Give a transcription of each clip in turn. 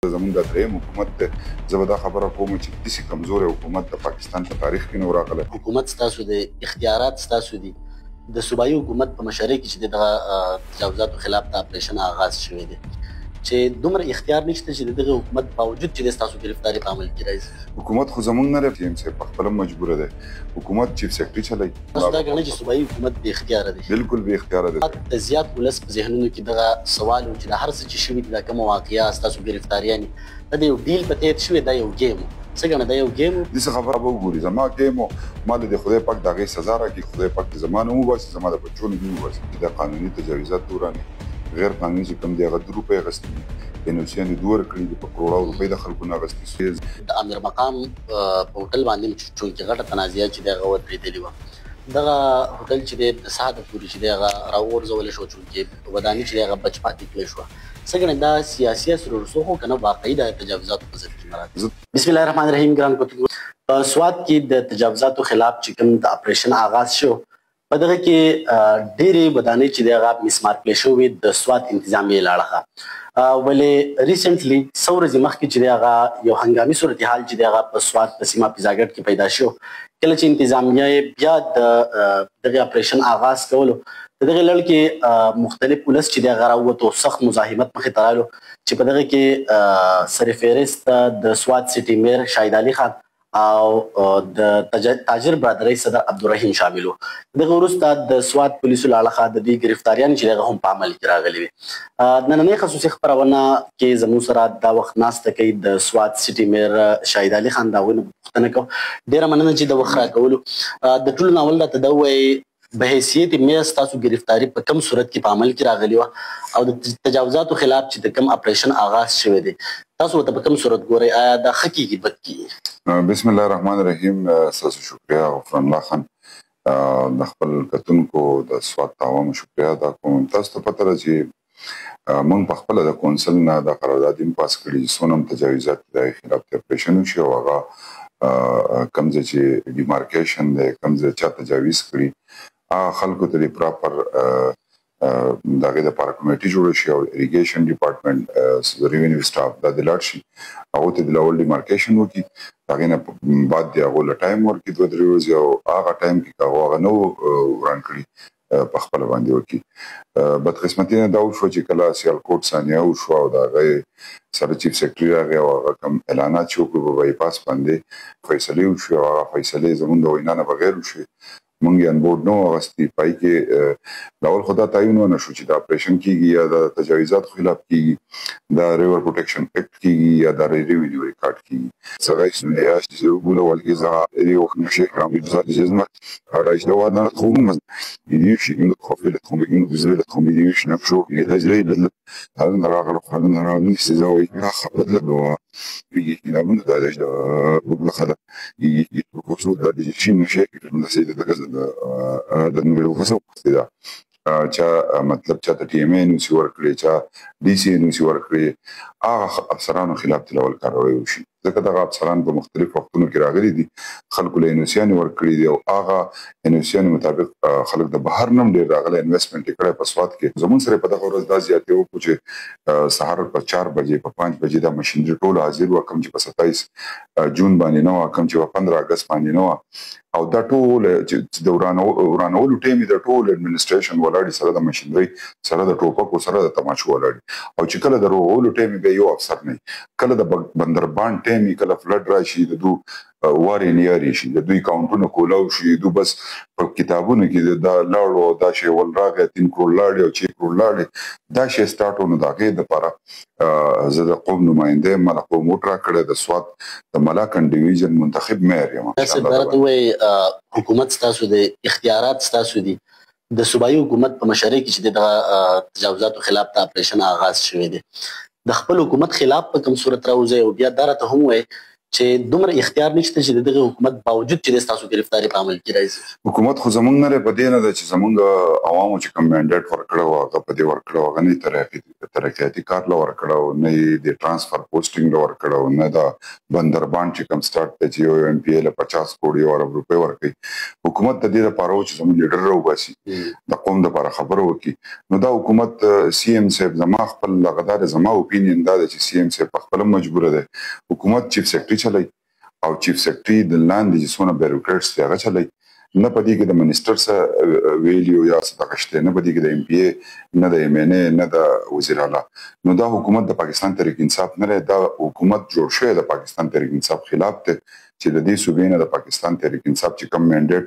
زمونږ د درېیم حکومت دی. زه به دا خبره کوم چې داسې کمزوری حکومت د پاکستان په تاریخ کې نه و راغلی. حکومت ستاسو دی، اختیارات ستاسو دي. د صوبایي حکومت په مشرۍ کې چې دغه تجاوزاتو خلاف د اپریشن آغاز شوی دی، چې دومره اختیار نشته چې دغه حکومت باوجود چې ستاسو گرفتاری په عمل کې راځي. حکومت خو زمونږ نه دی، ټیم صاحب په خپله مجبوره دی. حکومت چیف سیکرټري چلوي. تاسو دا ګڼئ چې صوبایي حکومت بې اختیاره دی؟ بالکل بې اختیاره دی. د زیات ولس په ذهنونو کې دغه سوال و چې دا هر څه چې شوي دي، دا کومه واقعه ستاسو ګرفتاریانې دا د یو ډیل په تحت شوې، دا یو ګیم و. څه ګڼه دا یو ګیم و؟ داسې خبره به وګوري زما ګیم و، ما د خدای پاک د هغې سزا راکړي، خدای پاک د زما نه وباسي، زما د بچو نه دې وباسي. چې دا قانوني تجاوزات دورانې غیر قانوني چې کوم دی هغه 2 روپۍ اخیستي دي، انوسیانې 2 ورکړي دي، په کروړو روپۍ د خلکو نه اخیستي. د امیر مقام په هوټل باندې چونکې غټه تنازعه چې دی هغه ودرېدلې وه. دغه هوټل چې دی د سهاره پورې چې دی هغه راوغورځولی شو، چونکې وداني چې دی هغه بچ پاتې کړی شوه. څه ګڼئ دا سیاسي اثر ورسوخ و که نه واقعي د تجاوزاتو په ضد کې مراد؟ بسم الله الرحمن الرحیم. ګران کتونکو، په سوات کې د تجاوزاتو خلاف چې کوم د اپریشن آغاز شو، په دغه کې ډېرې ودانۍ چې دی هغه مسمار کړې شوې د سوات انتظامیې له اړخه. ولې ریسنټلی څو ورځې مخکې چې دی هغه یو هنګامي صورتحال چې دی هغه په سوات په سیمه پیزاګټ کې پیدا شو، کله چې انتظامیه بیا د دغه اپریشن آغاز کولو، په دغه لړ کې مختلف ولس چې دی هغه راووتو، سخت مزاحمت مخې ته رالو، چې په دغه کې سرفهرست د سوات سټي میر شاهد علي خان او د تاجر برادرۍ صدر عبدالرحیم شامل وو. دغه وروسته د سوات پولیسو له اړخه د دوی ګرفتاریانې چې هغه هم په عمل کې راغلي وې. نننۍ خصوصي خپرونه کې زموږ سره دا وخت ناسته کوي د سوات سټي میر شاهد علي خان. د هغوی نه پوښتنه کوو. ډېره مننه چې د وخت راکولو. د ټولو نه اول راته دا ووایئ، بحیثیت میر ستاسو گرفتاری په کم صورت کې په عمل کې راغلی وه، او د تجاوزاتو خلاف چې د کم اپریشن آغاز شوی دی، تاسو ورته په کم صورت ګورئ؟ آیا دا ښه کېږي بد کېږي؟ بسم الله الرحمن الرحیم. ستاسو شکریه غفران الله خان. د خپل کتونکو د سوات عوامو شکریه ادا کوم. تاسو ته پته ده چې موږ په خپله د کونسل نه د قراردادي پاس کړي، څونه هم تجاوزات د خلاف اپریشن وشي، او هغه کوم ځای چې ډیمارکیشن دی، کوم ځای چا تجاوز کړي، خلکو ته د پراپر د هغې دپاره کمیټي جوړه شي، او اریګیشن ډپارټمنټ، ریونیو سټاف دا د لاړ شي، هغو ته د لاول ډیمارکیشن وکړي، د هغې نه بعد د هغو له ټایم ورکړي 2-3 ورځې، او هغه ټایم کې که هغه نه وران کړي په خپله باندې وکړي. بدقسمتي نه دا وشوه چې کله سیالکوټ ثانیه وشوه، او د هغې سره چیف سیکرټري راغی، او هغه کوم اعلانات چې وکړو په بایپاس باندې فیصلې وشوې، او هغه فیصلې زموږ د وینا نه بغیر وشوې. موږ یې انبورډ نه وو اخیستي. پای کې لاول خو دا تعین ونه شو چې دا اپریشن کېږي یا د تجاوزاتو خلاف کېږي، دا ریور پروټیکشن ایکټ کېږي، یا دا ریونیو ریکارډ کېږي. سرای سنویاشتیزو والگeza یوخنشek ramizatizmat arayıştavadan olmaz. Gidiyor şimdi kafayla kombinin güzel kombinin şnapşo yedizleyle halın halın size o ikna xabarlar da bir inanın da işte bu kadar iyi koşu da için مشاكل نسيت ده نو وسو ده چا مطلب چا ته ټي ایم ای نو سی ورکړي، چا ډي سی نو سی ورکړي، هغه افسرانو خلاف تلول کاروي وشي. ځکه دغه افسران په مختلف وختونو کې راغلي دي، خلکو له انوسیانې ورکړي دي، او هغه انوسیانې مطابق خلک د بهر نه هم ډېر راغلی انویسټمنټ یې کړی په سوات کې. زموږ سره په دغه ورځ دا زیاتې وکړو چې سهار په 4 بجې په 5 بجې دا مشینري ټوله حاضر وه، کوم چې په 27 جون باندې نه وه، کوم چې په 15 اګست باندې نه وه، او دا ټول چې د ورانولو ټیم د ټول اډمنسټریشن ولاړې سره د مشینري سره د ټوپکو سره د تماشو ولاړې، او چې کله د رغولو ټیم بیا یو افسر نه، کله د بندربان ټیم، کله فلډ راشي، د دو وارې نیارې شي، د دوی کاونټونه کولاو شي، دو بس په کتابونو کې دا لاړو، دا شی ول راغی 3 کروړ لاړې او 6 کروړ لاړې، دا شی سټارټ نو د هغې دپاره زه د قوم نماینده یم، مله قوم وټ راکړی، د سوات د ملاکنډ ډویژن منتخب میر یم. تاسو راته ووایئ، حکومت ستاسو دی، اختیارات ستاسو دي، د صوبایي حکومت په مشرۍ کې چې دغه تجاوزاتو خلاف د اپریشن آغاز شوی دی، د خپل حکومت خلاف په کوم صورت راوځئ، او بیا دا راته هم ووایئ چې دومره اختیار نشته چې دغه حکومت باوجود چې تاسو گرفتاری په عمل کې راځي؟ حکومت خو زمونږ نه په دې نه ده چې زمونږ عوامو چې کوم منډیټ ورکړی و هغه په دې ورکړی و، هغه نه ترقیاتي کار له ورکړی و، نه یې د ټرانسفر پوسټینګ له ورکړی و، نه د بندربان چې کوم سټارټ دی چې یو ایم پی ای له 50 کروڑ ارب روپۍ ورکوي. حکومت د دې لپاره و چې زموږ لیډر راوباسي، د قوم دپاره خبره وکړي. نو دا حکومت سی ایم صاحب زما خپل لغدار زما اوپینین دا ده چې سی ایم صاحب په خپله مجبوره دی. حکومت چیف سیکرټري چلی او چیف سیکرټري د لاندې چې څونه بیروکریټس دي هغه چلی، نه په دې کې د منسټر څه ویلیو یا څه دغه شته، نه په دې کې د ایم پی ای، نه د ایم این ای، نه د وزیر اعلی. نو دا حکومت د پاکستان تحریک انصاف نه دی، دا حکومت جوړ شوی د پاکستان تحریک انصاف خلاف دی چې د دې صوبې نه د پاکستان تحریک انصاف چې کوم منډیټ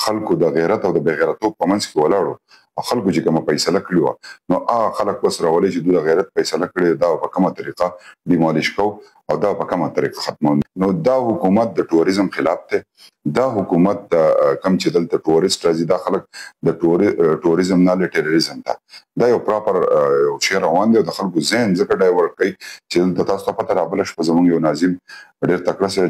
خلکو د غیرت او د بې غیرتوب په منځ کې ولاړو او خلکو چې کومه فیصله کړې وه، نو هغه خلک بس راولي چې دوی د غیرت فیصله کړې دا په کومه طریقه ډیمالیش کوو او دا په کومه طریقه ختمو. نو دا حکومت د ټوریزم خلاف دی. دا حکومت کم چې دلته ټورست راځي دا خلک د ټوریزم نه له ټیرریزم ته دا یو پراپر یو شی روان دی او د خلکو ذهن ځکه ډایورټ کوي چې دلته تاسو ته پته رابله شوه زموږ یو ناظم ډېر تکړه سړی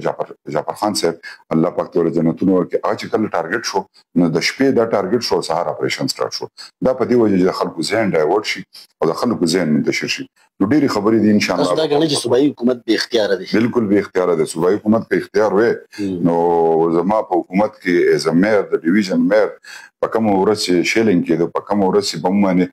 جعفر خان صاحب الله پاک ته جنتونه ورکړي، هغه چې کله ټارګټ شو نو د شپې دا ټارګټ شو، سهار اپریشن سټارټ شو. دا په دې وجه چې د خلکو ذهن ډایورټ شي او د خلکو ذهن منتشر شي. نو ډېرې خبرې دي ان شاء الله. تاسو دا ګڼئ چې صوبایي حکومت بې اختیاره دی؟ بالکل بې اختیاره دی. صوبایي حکومت که اختیار وی نو زما په حکومت کې ایز ا میر د ډیویژن میر په کومه ورځ چې شیلینګ کېدو، په کومه ورځ چې بم باندې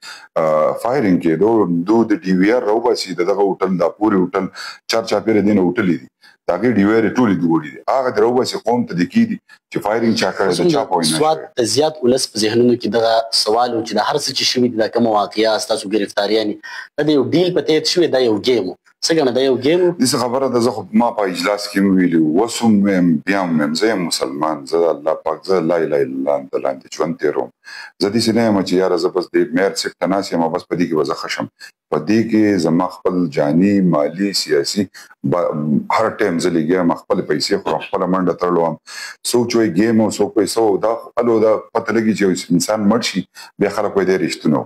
فایرینګ کېدو، دو د ډي وی آر راوباسي د دغه هوټل دا پورې هوټل چارچاپېره دې نه هوټلې دي د هغې ډي وی آر یې ټولې دوړي دي، هغه دې راوباسي قوم ته دې کېږدي چې فایرینګ چا کړی د چا په وینا. سوات د زیات ولس په ذهنونو کې دغه سوال و چې د هر څه چې شوي دي دا کومه واقعه ستاسو ګرفتاریانې دا د یو ډیل په تحت شوې، دا یو گیم و. څه ګڼه دا یو گیم و؟ داسې خبره ده. زه خو ما په اجلاس کې مې ویلي اوس هم ویم بیا هم ویم زه یم مسلمان، زه د الله پاک زه لا اله الا الله د لاندې ژوند تېروم. زه داسې نه یم چې یاره زه بس د میر سیټ ته ناست یم او بس په دې کې به زه ښه شم. په دې کې زما خپل جاني مالي سیاسي هر ټایم زه لګیا یم، خپل پیسې خورم، خپله منډه تړلو هم. څوک چې وایي ګیم او څوک وایي څه دا الو دا پته لګي چې انسان مړ شي بیا خلک وایي دی رښتونه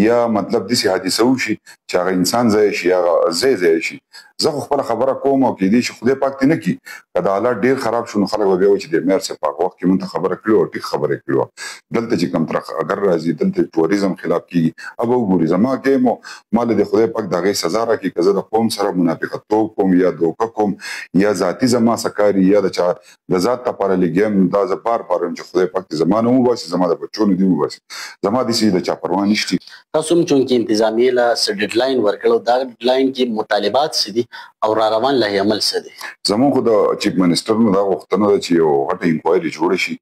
یا مطلب داسې حادثه وشي چې هغه انسان ځای شي هغه ځای شي. زه خو خپله خبره کوم او کېدای شي خدای پاک دې نه کړي که د حالات ډېر خراب شو نو خلک به بیا وایي چې د میر صاحب په هغه وخت کې مونږ ته خبره کړې وه، ټیک خبره یې کړې وه. دلته چې کوم ترهګر راځي دلته ټوریزم خلاف کېږي، اب وګوري زما ګیم و ما له د خدای پاک د هغې سزا راکړي که زه د قوم سره منافقتوب کوم یا دوکه کوم یا ذاتي زما څه کاري یا د چا د ذات لپاره لګیم، دا زه بار بار وایم چې خدای پاک دې زما نه وباسي، زما د بچو نه دې وباسي، زما داسې د چا پروا نشته. تاسو هم چونکې انتظامیې له څه ډیډلاین ورکړو، دا ډیډلاین کې مطالبات څه دي او را روان لایحه عمل څه دی؟ زموږ خو د چیف منسټر نه دا غوښتنه ده چې یو غټه انکوایري جوړه شي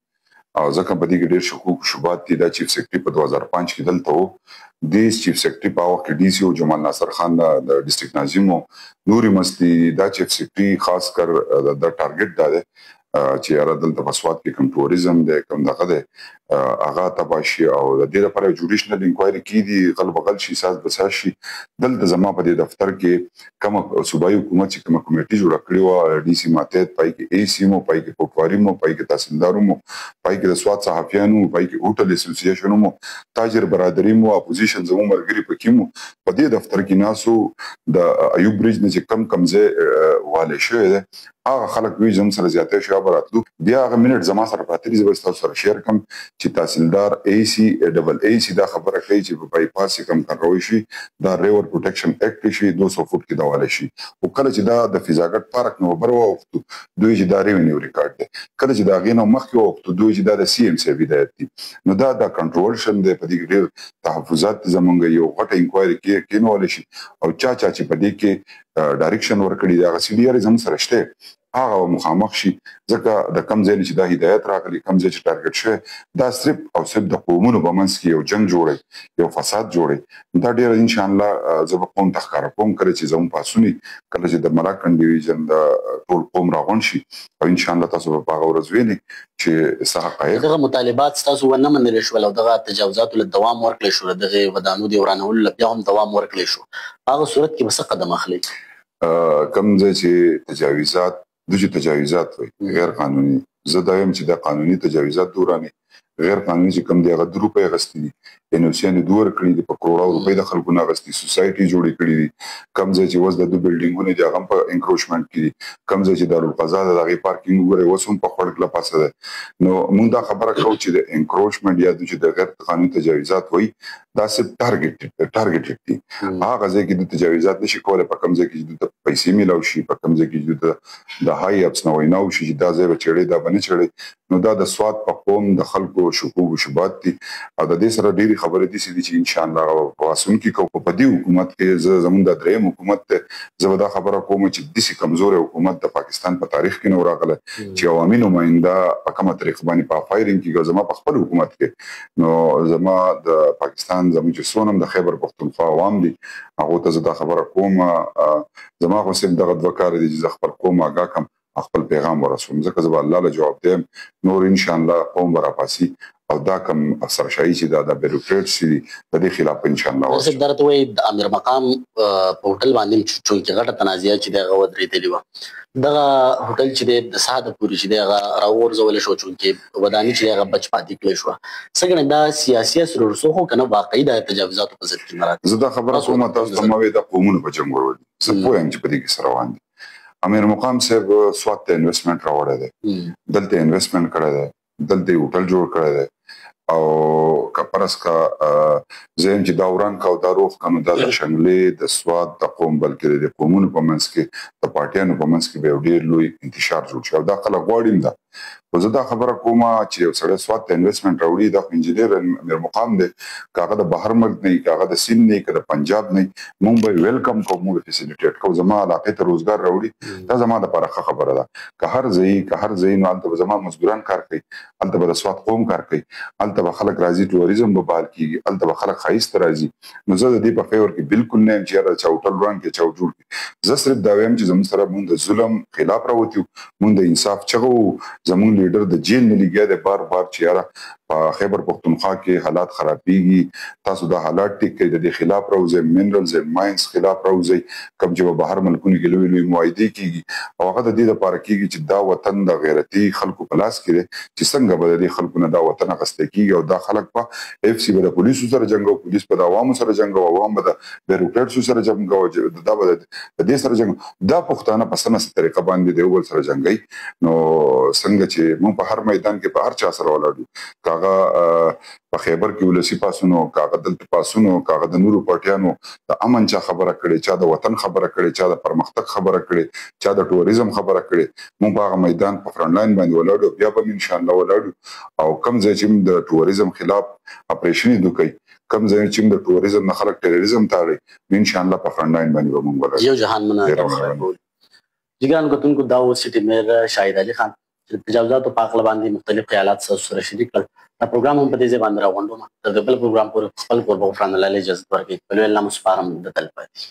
او ځکه په دې کې ډېر شکوک شبهات دي. دا چیف سیکرټري په 2005 کې دلته و، دې چیف سیکرټري په هغه وخت کې ډي سی او جمال ناصر خان د ډسټرکټ ناظم و، نورې مستي. دا چیف سیکرټري خاص کر د ټارګټ دا دی چې یاره دلته په سوات کې کوم ټوریزم دی کوم دغه دی هغه تباه شي او د دې لپاره جوډیشنل انکوایري کېږي، غل بغل شي ساز بساز شي. دلته زما په دې دفتر کې کومه صوبایي حکومت چې کومه کمیټي جوړه کړې وه، ډي سی ماتحت، پای کې اے سی مو، پای کې پوکواري مو، پای کې تحصیلدارو مو، پای کې د سوات صحافیانو مو، پای کې هوټل اسوسییشنو مو، تاجر برادري مو، اپوزیشن زموږ ملګري پکې مو. په دې دفتر کې ناسو د ایوب برج نه چې کم ځای والی شوی دی هغه خلک وایي زموږ سره زیاتی شي به راتلو. بیا هغه منټ زما سره پراته دي، زه به ستاسو سره شیر کړم چې تحصیلدار اے سی ډبل اے سی دا خبره کوي چې په بای پاس کم کاروي شي دا ریور پروټیکشن اکټ شي 200 فوټ کې دا والی شي. او کله چې دا د فضاګټ پارک نو بر وختو دوی چې دا ریونیو ریکارډ دی، کله چې دا غینو مخکې وختو دوی چې دا د سی ایم سی هدایت دي، نو دا د کنټرولشن دی. په دې کې ډېر تحفظات زمونږ یو غټه انکوایري کېنولی شي او چا چې په دې کې ډایرکشن ورکړي دی هغه سی ډي آر زموږ سره شته هغه مخامخ شي. ځکه د کم ځای چې دا هدایت راغلی کم ځای چې ټارګټ شوی دا صرف او صرف د قومونو په منځ کې یو جنګ جوړی یو فساد جوړی. دا ډېر انشاءالله زه به قوم ته ښکاره کوم کله چې زموږ پاڅون کله چې د ملاکنډ ډیویژن د ټول قوم راغونډ شي او انشاءالله تاسو به په هغه ورځ وینئ چې څه حقایق دغه مطالبات ستاسو ونه منل شول او دغه تجاوزاتو له دوام ورکړی شو، دغه ودانو د ورانولو له بیا هم دوام ورکړی شو، هغه صورت کې به څه قدم اخلئ؟ کم ځای چې تجاوزات دوی تجاوزات وي غیر قانوني زه دا یم چې د قانوني تجاوزات دورانې غیر قانوني چې کوم دی هغه 2 روپۍ اخیستي دي NOC-یانې 2 ورکړي دي په کروړو روپۍ د خلکو نه اخیستي سوسایټي جوړې کړي دي کوم ځای چې اوس د 2 بلډینګونه دي هغه هم په انکروچمنټ کې دي کوم ځای چې دارالقضا ده د هغې پارکینګ وګورئ اوس هم په خوړ کله پاسه ده نو موږ دا خبره کوو چې د انکروچمنټ یا چې د غیر قانوني تجاوزات وایي دا صرف ټارګېټډ دي هغه ځای کې د تجاوزات نشي کولی په کوم ځای کې چې د پیسې میلاو شي په کوم ځای کې چې د هاي اپس نه وینا وشي چې دا ځای به چړې دا به نه چړې نو دا د سواد په قوم د خلکو شکوک و شبهات دي او د دې سره ډېرې خبرې دي چې انشاءالله په راتلونکي کې په دې حکومت کې زموږ د درېیم حکومت دی زه به دا خبره کوم چې داسې کمزوری حکومت د پاکستان په تاریخ کې نه و راغلی چې عوامي نماینده په کومه طریقه باندې په فایرینګ کې زما په خپل حکومت کې نو زما د پاکستان زموږ چې څونه هم د خیبر پښتونخوا عوام دي هغو ته زه دا خبره کوم زما خو صرف دغه 2 کار دي چې زه خپل قوم آګاه کړم خپل پیغام ورسوم ځکه زه به الله له جواب دیم نور انشاءالله قوم به راپاسي او دا کوم افسرشاهي چې دا بیروکریټس دي د دې خلاف انشاءالله ورسوم درته وایي د امیر مقام په هوټل باندې چونکې غټه تنازعه چې دی هغه ودرېدلې وه دغه هوټل چې دی د سهار پورې چې دی هغه راوغورځولی شو چونکې وداني چې دی هغه بچ پاتې کړی شوه څه ګڼې دا سیاسي اثر ورسوخ خو که نه واقعي د تجاوزاتو په ضد کې مراتب زه دا خبره کوم تاسو ته ما وایي د قومونو په جنګ ورولي زه پوه یم چې په دې کې څه روان دي امیر مقام صاحب سوات ته انویسټمنټ راوړی دی دلته انویسټمنټ کړی دی دلته یې هوټل جوړ کړی دی او که پرس کا زم چې دا وران کا او دا روغ کنو دا شنګلې د سواد د قوم بلکې د قومونو په منځ کې د پارټیانو په منځ کې به ډېر لوی انتشار جوړ شي او دا خلک غواړي دا خو زه دا خبره کوم چې یو سړی سواد ته انویسټمنټ راوړي دا انجینیر امیر مقام دی کاغه د بهر ملک نه کاغه د سین نه کاغه د پنجاب نه مونږ به ویلکم کوو مونږ فیسیلیټیټ کوو زما علاقې ته روزګار راوړي دا زما د پاره خبره ده که هر ځای نو هلته زما مزدوران کار کوي هلته به د سواد قوم کار کوي هلته به خلک راځي ټوریزم به بحال کیږي هلته به خلک ښایست راځي نو زه د دې په فیور کې بالکل نه یم چې یاره چا هوټل وران کړي چا جوړ کړي زه صرف دا وایم چې زموږ سره مونږ د ظلم خلاف راوتیو مونږ د انصاف چغو زموږ لیډر د جیل نه لګیا دی بار چې یاره په خیبر پښتونخوا کې حالات خرابېږي تاسو دا حالات ټیک کړئ د دې خلاف راوځئ منرلز اینډ ماینز خلاف راوځئ کوم چې په بهر ملکونو کې لوی معاهدې کېږي او هغه د دې لپاره کېږي چې دا وطن د غیرتي خلکو په لاس کې دی چې څنګه به د دې خلکو نه دا وطن اخیستی کېږي او دا خلک په FC به د پولیسو سره جنګ او پولیس به د عوامو سره جنګ او عوام به د بیروکریټسو سره جنګ او دا به د دې سره جنګ دا پښتانه په سمه طریقه باندې د یو بل سره جنګي نو څنګه چې موږ په هر میدان کې په هر چا سره ولاړو کاغه په خیبر کې ولسی پاسونو کاغه دلته پاسونو کاغه د نورو پارټیانو د امن چا خبره کړي چا د وطن خبره کړي چا د پرمختګ خبره کړي چا د ټوریزم خبره کړي موږ په هغه میدان په فرنٹ لاین باندې ولاړو بیا به ان شاء الله ولاړو او کم ځای چې د ټوریزم خلاف اپریشن دوی کم ځای چې د ټوریزم نه خلک ټیرریزم تاړي ان شاء الله په فرنٹ لاین باندې به موږ ولاړو یو جهان منه جګان کوتونکو داوود سټي مېر شاهد علي خان تجاوزاتو په اړه باندې مختلف خیالات سره شریک کړل دا پروګرام هم په دې ځای باندې راغونډو تر بل پروګرام پورې خپل قربو فرانه لاله اجازه ورکړي بل الله مسپارم د تل پاتې